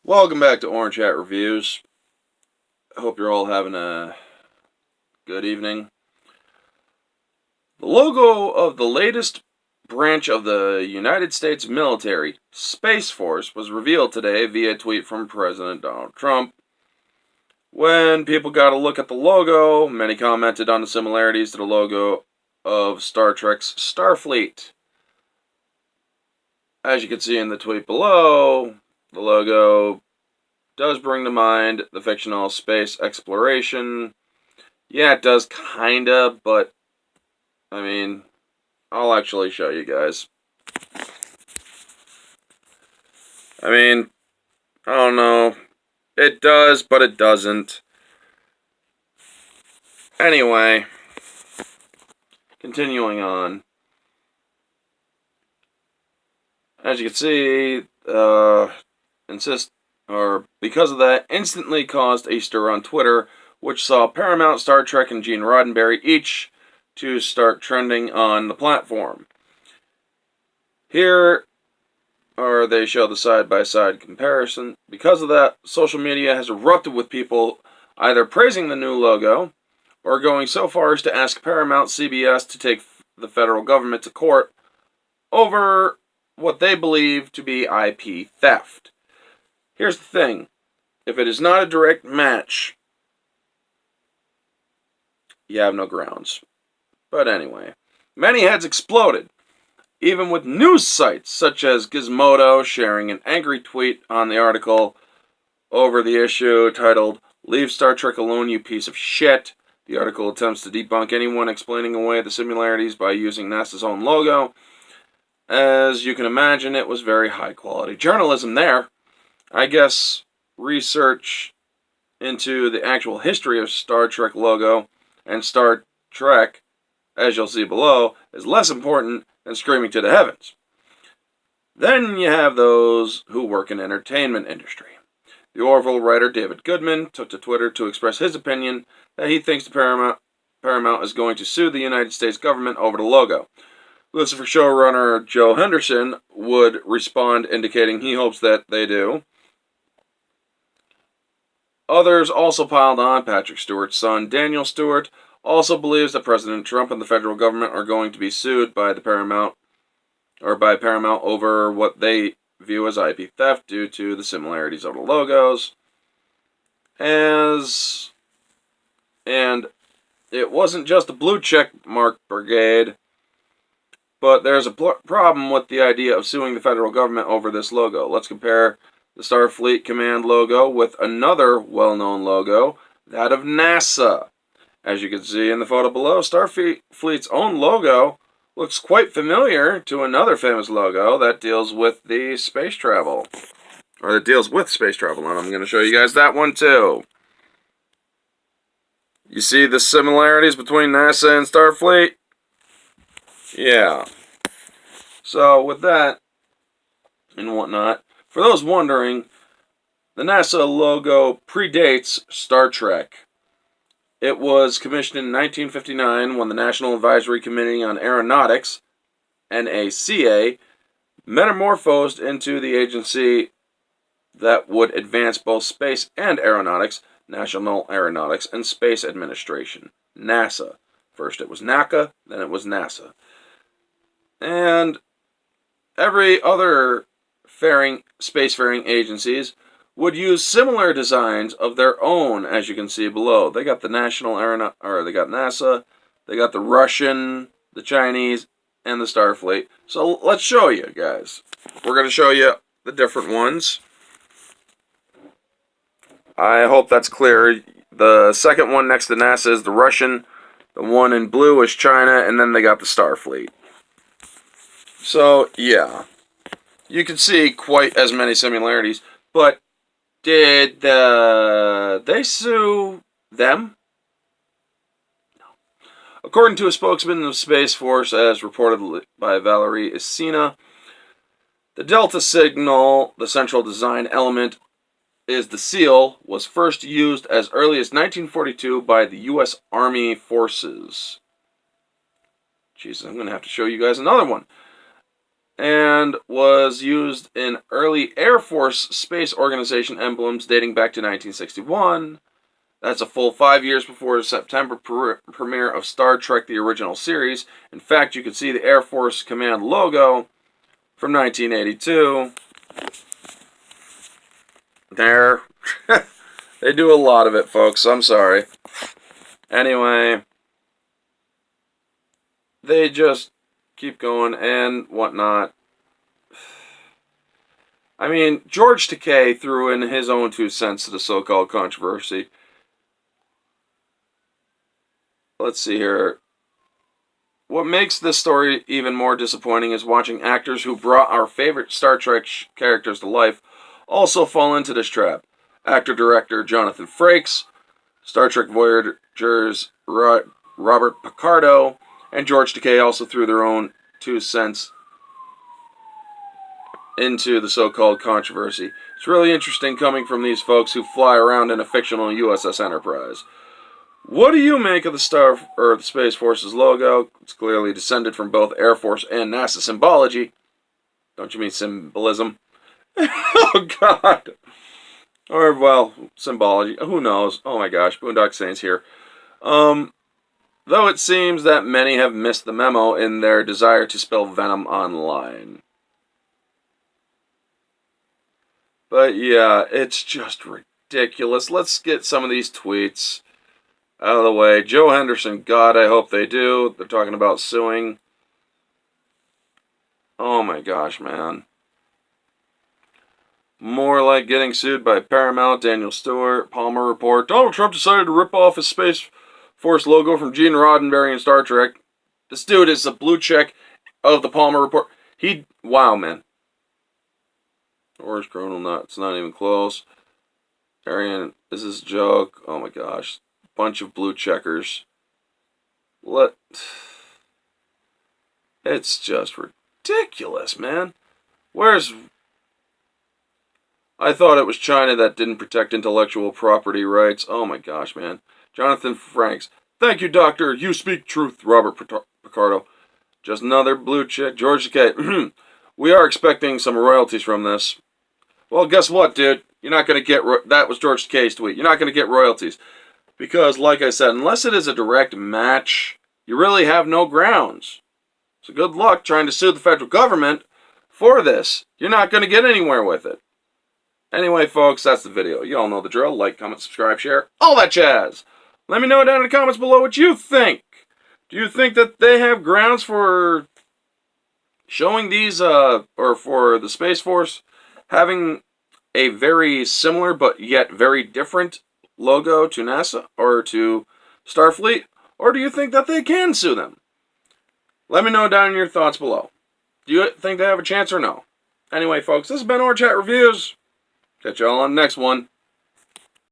Welcome back to Orange Hat Reviews. I hope you're all having a good evening. The logo of the latest branch of the United States military, Space Force, was revealed today via tweet from President Donald Trump. When people got a look at the logo, many commented on the similarities to the logo of Star Trek's Starfleet. As you can see in the tweet below, the logo does bring to mind the fictional space exploration. Yeah, it does kinda, but I mean, I'll actually show you guys. I mean, I don't know. It does, but it doesn't. Anyway, continuing on. As you can see, because of that, instantly caused a stir on Twitter, which saw Paramount, Star Trek, and Gene Roddenberry each to start trending on the platform. Here or they show the side-by-side comparison. Because of that, social media has erupted with people either praising the new logo or going so far as to ask Paramount CBS to take the federal government to court over what they believe to be IP theft. Here's the thing. If it is not a direct match, you have no grounds. But anyway, many heads exploded, even with news sites such as Gizmodo sharing an angry tweet on the article over the issue titled, "Leave Star Trek Alone, You Piece of Shit." The article attempts to debunk anyone explaining away the similarities by using NASA's own logo. As you can imagine, it was very high quality journalism there. I guess research into the actual history of Star Trek logo and Star Trek, as you'll see below, is less important than screaming to the heavens. Then you have those who work in entertainment industry. The Orville writer David Goodman took to Twitter to express his opinion that he thinks the Paramount is going to sue the United States government over the logo. Lucifer showrunner Joe Henderson would respond indicating he hopes that they do. Others also piled on. Patrick Stewart's son, Daniel Stewart, also believes that President Trump and the federal government are going to be sued by Paramount over what they view as IP theft due to the similarities of the logos. And it wasn't just the blue check mark brigade, but there's a problem with the idea of suing the federal government over this logo. Let's compare the Starfleet Command logo with another well-known logo, that of NASA. As you can see in the photo below, Starfleet's own logo looks quite familiar to another famous logo that deals with the space travel. Or that deals with space travel, and I'm going to show you guys that one too. You see the similarities between NASA and Starfleet? Yeah. So with that and whatnot, for those wondering, the NASA logo predates Star Trek. It was commissioned in 1959 when the National Advisory Committee on Aeronautics, NACA, metamorphosed into the agency that would advance both space and aeronautics, National Aeronautics and Space Administration, NASA. First it was NACA, then it was NASA. And every other spacefaring agencies would use similar designs of their own, as you can see below. They got the they got NASA, they got the Russian, the Chinese, and the Starfleet. So let's show you guys. We're going to show you the different ones. I hope that's clear. The second one next to NASA is the Russian. The one in blue is China, and then they got the Starfleet. So, yeah. You can see quite as many similarities, but did they sue them? No. According to a spokesman of Space Force, as reported by Valerie Isina, the Delta signal, the central design element, is the seal, was first used as early as 1942 by the U.S. Army Forces. Jesus, I'm going to have to show you guys another one. and was used in early Air Force Space Organization emblems dating back to 1961. That's a full 5 years before the September premiere of Star Trek The Original Series. In fact, you can see the Air Force Command logo from 1982. There. They do a lot of it, folks. I'm sorry. Anyway, they just keep going and whatnot. I mean, George Takei threw in his own 2 cents to the so-called controversy. Let's see here. What makes this story even more disappointing is watching actors who brought our favorite Star Trek characters to life also fall into this trap. Actor-director Jonathan Frakes, Star Trek Voyager's Robert Picardo, and George Takei also threw their own 2 cents into the so-called controversy. It's really interesting coming from these folks who fly around in a fictional USS Enterprise. What do you make of the Space Force's logo? It's clearly descended from both Air Force and NASA symbology. Don't you mean symbolism? Oh, God. Or, well, symbology. Who knows? Oh, my gosh. Boondock Saints here. Though it seems that many have missed the memo in their desire to spell venom online. But, yeah, it's just ridiculous. Let's get some of these tweets out of the way. Joe Henderson, God, I hope they do. They're talking about suing. Oh my gosh, man. More like getting sued by Paramount. Daniel Stewart, Palmer Report. Donald Trump decided to rip off his Space Force logo from Gene Roddenberry in Star Trek. This dude is a blue check of the Palmer Report. Wow, man. Orange Coronal Nut. It's not even close. Arian, is this a joke? Oh my gosh. Bunch of blue checkers. It's just ridiculous, man. I thought it was China that didn't protect intellectual property rights. Oh my gosh, man. Jonathan Franks. Thank you, Doctor. You speak truth, Robert Picardo. Just another blue check. George Takei. We are expecting some royalties from this. Well, guess what, dude? You're not going to get... That was George Takei's tweet. You're not going to get royalties. Because, like I said, unless it is a direct match, you really have no grounds. So good luck trying to sue the federal government for this. You're not going to get anywhere with it. Anyway, folks, that's the video. You all know the drill. Like, comment, subscribe, share, all that jazz. Let me know down in the comments below what you think. Do you think that they have grounds for showing these, or for the Space Force having a very similar but yet very different logo to NASA or to Starfleet? Or do you think that they can sue them? Let me know down in your thoughts below. Do you think they have a chance or no? Anyway, folks, this has been Orange Hat Reviews. Catch y'all on the next one.